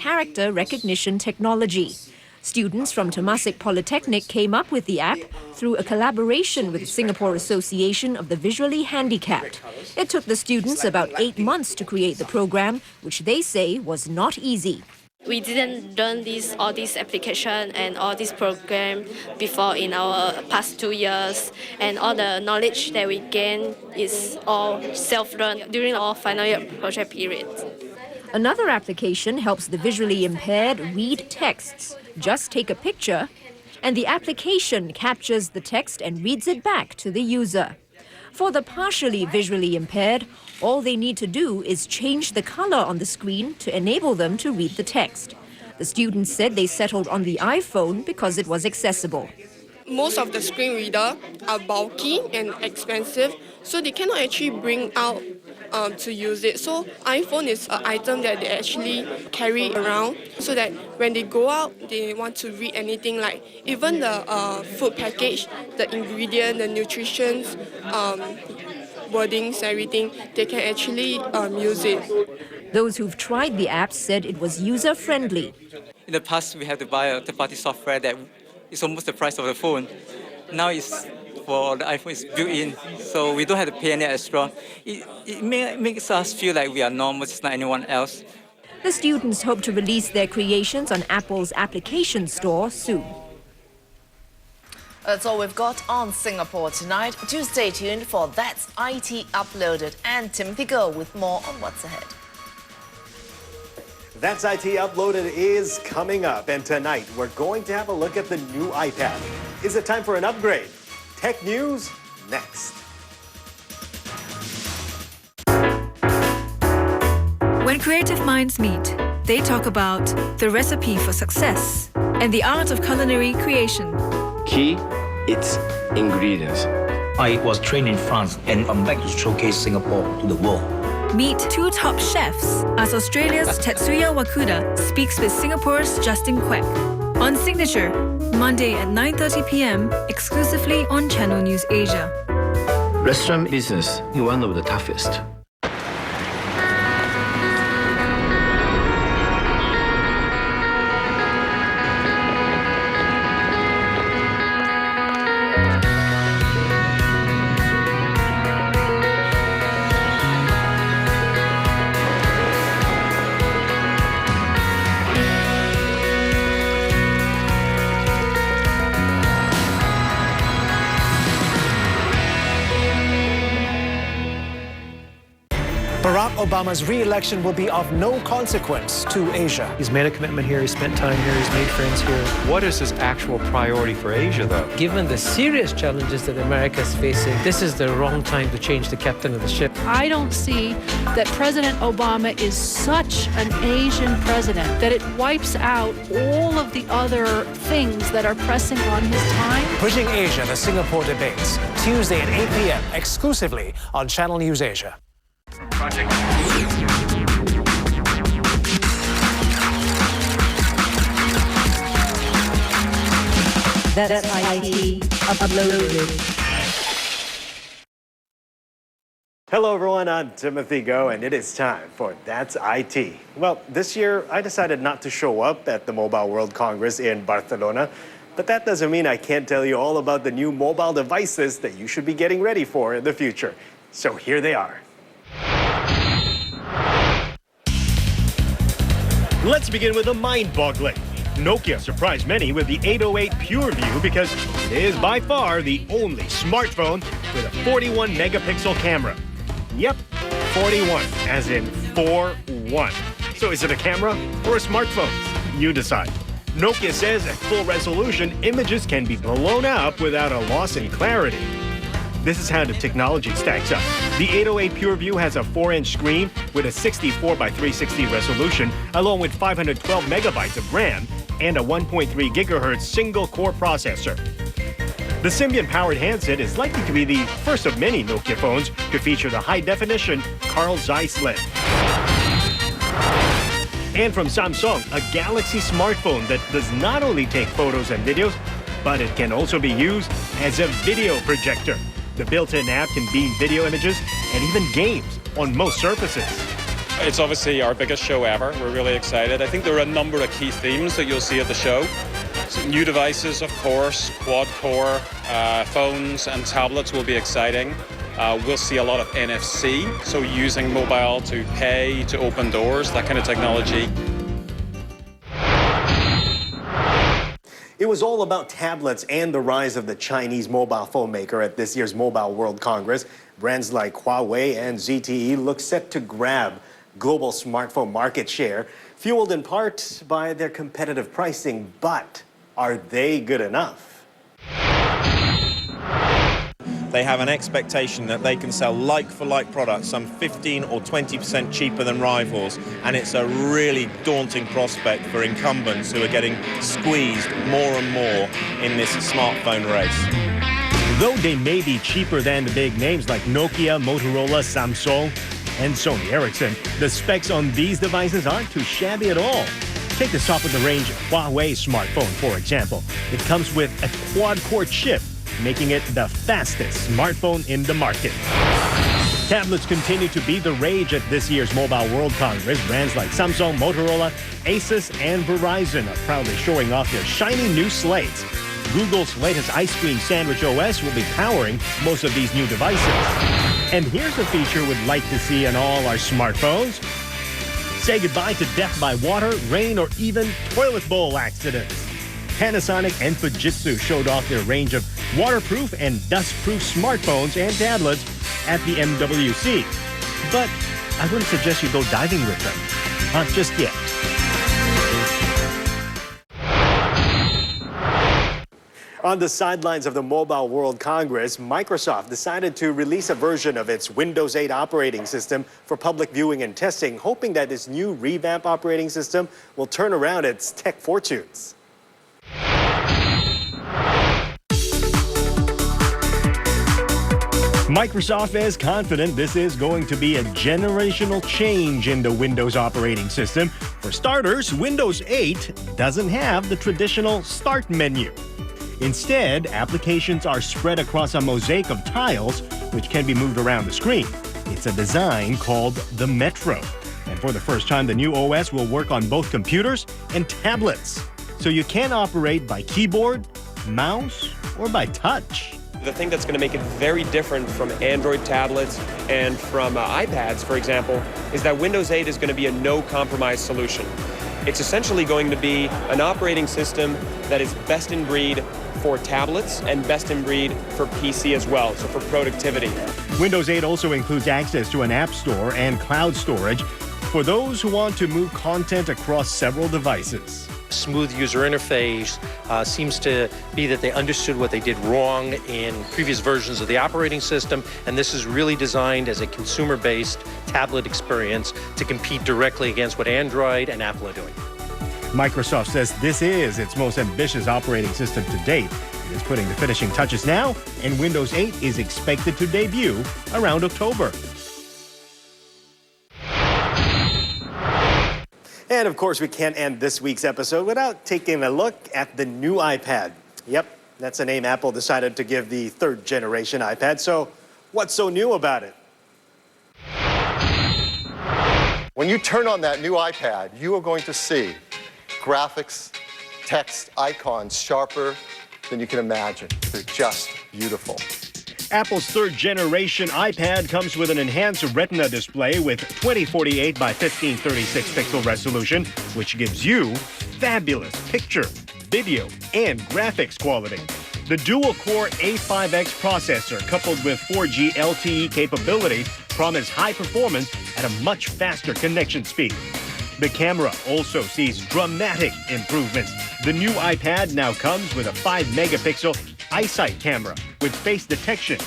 character recognition technology. Students from Temasek Polytechnic came up with the app through a collaboration with Singapore Association of the Visually Handicapped. It took the students about 8 months to create the program, which they say was not easy. We didn't learn all this application and all this program before in our past 2 years, and all the knowledge that we gain is all self-learned during our final year project period. Another application helps the visually impaired read texts. Just take a picture, and the application captures the text and reads it back to the user. For the partially visually impaired, all they need to do is change the color on the screen to enable them to read the text. The students said they settled on the iPhone because it was accessible. Most of the screen reader are bulky and expensive, so they cannot actually bring out to use it. So iPhone is an item that they actually carry around, so that when they go out, they want to read anything, like even the food package, the ingredient, the nutrition, wordings, everything, they can actually use it. Those who've tried the app said it was user-friendly. In the past, we had to buy a third-party software that is almost the price of the phone. Now for the iPhone, it's built-in, so we don't have to pay any extra. It makes us feel like we are normal, just like anyone else. The students hope to release their creations on Apple's application store soon. That's all we've got on Singapore Tonight. Do stay tuned for That's IT Uploaded and Timothy Go with more on what's ahead. That's IT Uploaded is coming up, and tonight we're going to have a look at the new iPad. Is it time for an upgrade? Tech news next. When creative minds meet, they talk about the recipe for success and the art of culinary creation. Key, it's ingredients. I was trained in France and I'm back to showcase Singapore to the world. Meet two top chefs as Australia's Tetsuya Wakuda speaks with Singapore's Justin Quek. On Signature, Monday at 9:30 p.m, exclusively on Channel News Asia. Restaurant business is one of the toughest. Barack Obama's re-election will be of no consequence to Asia. He's made a commitment here, he's spent time here, he's made friends here. What is his actual priority for Asia, though? Given the serious challenges that America is facing, this is the wrong time to change the captain of the ship. I don't see that President Obama is such an Asian president that it wipes out all of the other things that are pressing on his time. Bridging Asia, the Singapore debates, Tuesday at 8 p.m, exclusively on Channel News Asia. That's IT Uploaded. Hello everyone, I'm Timothy Go, and it is time for That's IT. Well, this year I decided not to show up at the Mobile World Congress in Barcelona, but that doesn't mean I can't tell you all about the new mobile devices that you should be getting ready for in the future. So here they are. Let's begin with the mind-boggling. Nokia surprised many with the 808 PureView because it is by far the only smartphone with a 41 megapixel camera. Yep, 41, as in 4-1. So is it a camera or a smartphone? You decide. Nokia says at full resolution, images can be blown up without a loss in clarity. This is how the technology stacks up. The 808 PureView has a 4-inch screen with a 64 by 360 resolution, along with 512 megabytes of RAM and a 1.3 gigahertz single-core processor. The Symbian-powered handset is likely to be the first of many Nokia phones to feature the high-definition Carl Zeiss lens. And from Samsung, a Galaxy smartphone that does not only take photos and videos, but it can also be used as a video projector. The built-in app can beam video images and even games on most surfaces. It's obviously our biggest show ever. We're really excited. I think there are a number of key themes that you'll see at the show. So new devices, of course, quad-core phones and tablets will be exciting. We'll see a lot of NFC, so using mobile to pay, to open doors, that kind of technology. It was all about tablets and the rise of the Chinese mobile phone maker at this year's Mobile World Congress. Brands like Huawei and ZTE look set to grab global smartphone market share, fueled in part by their competitive pricing. But are they good enough? They have an expectation that they can sell like-for-like products some 15 or 20% cheaper than rivals, and it's a really daunting prospect for incumbents who are getting squeezed more and more in this smartphone race. Though they may be cheaper than the big names like Nokia, Motorola, Samsung, and Sony Ericsson, the specs on these devices aren't too shabby at all. Take the top-of-the-range Huawei smartphone, for example. It comes with a quad-core chip, making it the fastest smartphone in the market. Tablets continue to be the rage at this year's Mobile World Congress. Brands like Samsung, Motorola, Asus, and Verizon are proudly showing off their shiny new slates. Google's latest ice cream sandwich OS will be powering most of these new devices. And here's a feature we'd like to see on all our smartphones. Say goodbye to death by water, rain, or even toilet bowl accidents. Panasonic and Fujitsu showed off their range of waterproof and dustproof smartphones and tablets at the MWC. But I wouldn't suggest you go diving with them. Not just yet. On the sidelines of the Mobile World Congress, Microsoft decided to release a version of its Windows 8 operating system for public viewing and testing, hoping that this new revamped operating system will turn around its tech fortunes. Microsoft is confident this is going to be a generational change in the Windows operating system. For starters, Windows 8 doesn't have the traditional Start menu. Instead, applications are spread across a mosaic of tiles which can be moved around the screen. It's a design called the Metro. And for the first time, the new OS will work on both computers and tablets. So you can operate by keyboard, mouse, or by touch. The thing that's going to make it very different from Android tablets and from iPads, for example, is that Windows 8 is going to be a no-compromise solution. It's essentially going to be an operating system that is best in breed for tablets and best in breed for PC as well, so for productivity. Windows 8 also includes access to an app store and cloud storage for those who want to move content across several devices. Smooth user interface seems to be that they understood what they did wrong in previous versions of the operating system, and this is really designed as a consumer-based tablet experience to compete directly against what Android and Apple are doing. Microsoft says this is its most ambitious operating system to date. It is putting the finishing touches now, and Windows 8 is expected to debut around October. And of course, we can't end this week's episode without taking a look at the new iPad. Yep, that's the name Apple decided to give the third generation iPad. So what's so new about it? When you turn on that new iPad, you are going to see graphics, text, icons sharper than you can imagine. They're just beautiful. Apple's third generation iPad comes with an enhanced Retina display with 2048 by 1536 pixel resolution, which gives you fabulous picture, video, and graphics quality. The dual-core A5X processor, coupled with 4G LTE capability, promise high performance at a much faster connection speed. The camera also sees dramatic improvements. The new iPad now comes with a 5-megapixel iSight camera with face detection,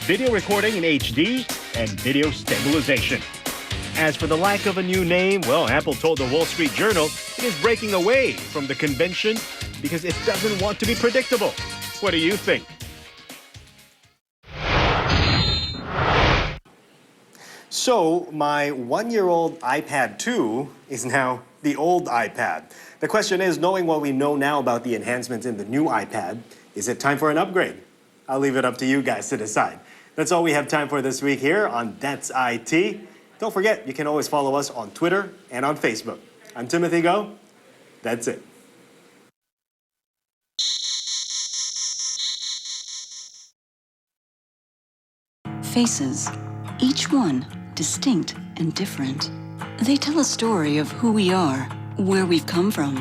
video recording in HD, and video stabilization. As for the lack of a new name, well, Apple told the Wall Street Journal it is breaking away from the convention because it doesn't want to be predictable. What do you think? So, my one-year-old iPad 2 is now the old iPad. The question is, knowing what we know now about the enhancements in the new iPad, is it time for an upgrade? I'll leave it up to you guys to decide. That's all we have time for this week here on That's IT. Don't forget, you can always follow us on Twitter and on Facebook. I'm Timothy Go. That's it. Faces, each one distinct and different. They tell a story of who we are, where we've come from,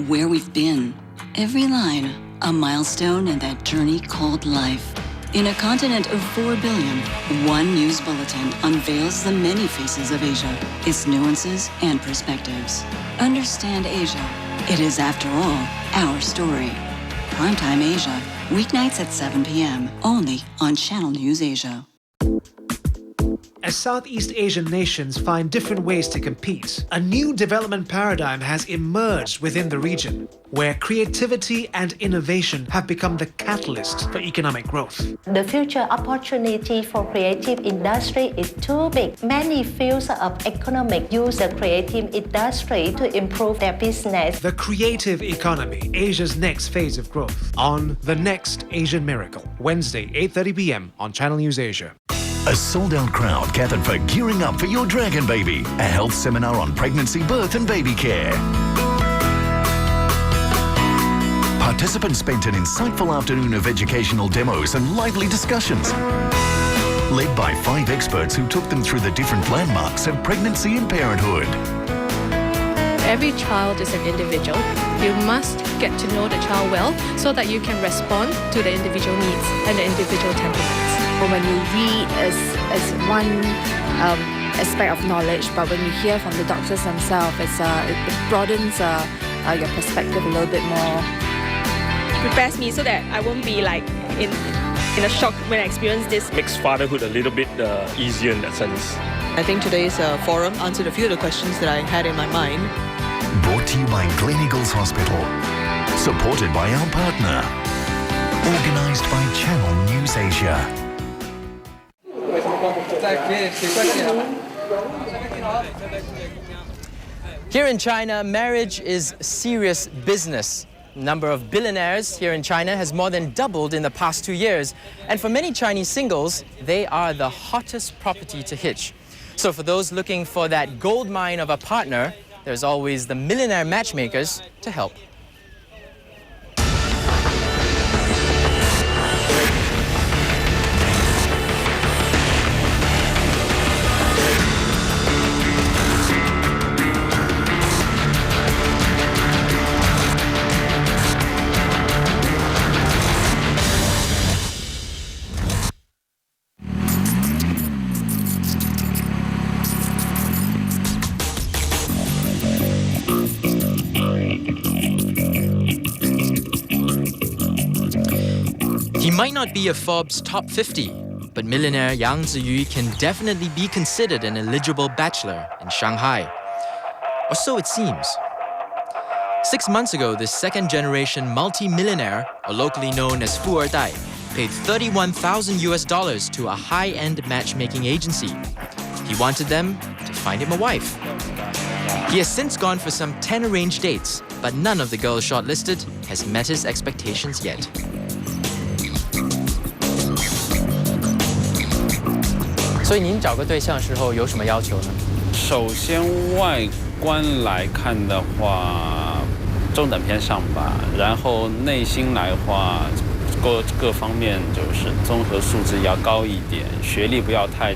where we've been. Every line, a milestone in that journey called life. In a continent of 4 billion, one news bulletin unveils the many faces of Asia, its nuances and perspectives. Understand Asia. It is, after all, our story. Primetime Asia, weeknights at 7 p.m., only on Channel News Asia. As Southeast Asian nations find different ways to compete, a new development paradigm has emerged within the region, where creativity and innovation have become the catalyst for economic growth. The future opportunity for creative industry is too big. Many fields of economic use the creative industry to improve their business. The creative economy, Asia's next phase of growth, on The Next Asian Miracle, Wednesday, 8:30 p.m. on Channel News Asia. A sold-out crowd gathered for Gearing Up for Your Dragon Baby, a health seminar on pregnancy, birth and baby care. Participants spent an insightful afternoon of educational demos and lively discussions, led by 5 experts who took them through the different landmarks of pregnancy and parenthood. Every child is an individual. You must get to know the child well so that you can respond to the individual needs and the individual temperaments. When you read as one aspect of knowledge, but when you hear from the doctors themselves, it broadens your perspective a little bit more. Prepares me so that I won't be like in a shock when I experience this. Makes fatherhood a little bit easier in that sense. I think today's forum answered a few of the questions that I had in my mind. Brought to you by Gleneagles Hospital. Supported by our partner. Organised by Channel News Asia. Here in China, marriage is serious business. The number of billionaires here in China has more than doubled in the past 2 years. And for many Chinese singles, they are the hottest property to hitch. So for those looking for that gold mine of a partner, there's always the millionaire matchmakers to help. He might not be a Forbes top 50, but millionaire Yang Ziyu can definitely be considered an eligible bachelor in Shanghai. Or so it seems. 6 months ago, this second-generation multi-millionaire, or locally known as Fu Dai, paid $31,000 to a high-end matchmaking agency. He wanted them to find him a wife. He has since gone for some 10 arranged dates, but none of the girls shortlisted has met his expectations yet. 所以您找个对象的时候有什么要求呢？首先外观来看的话，中等偏上吧。然后内心来的话，各方面就是综合素质要高一点，学历不要太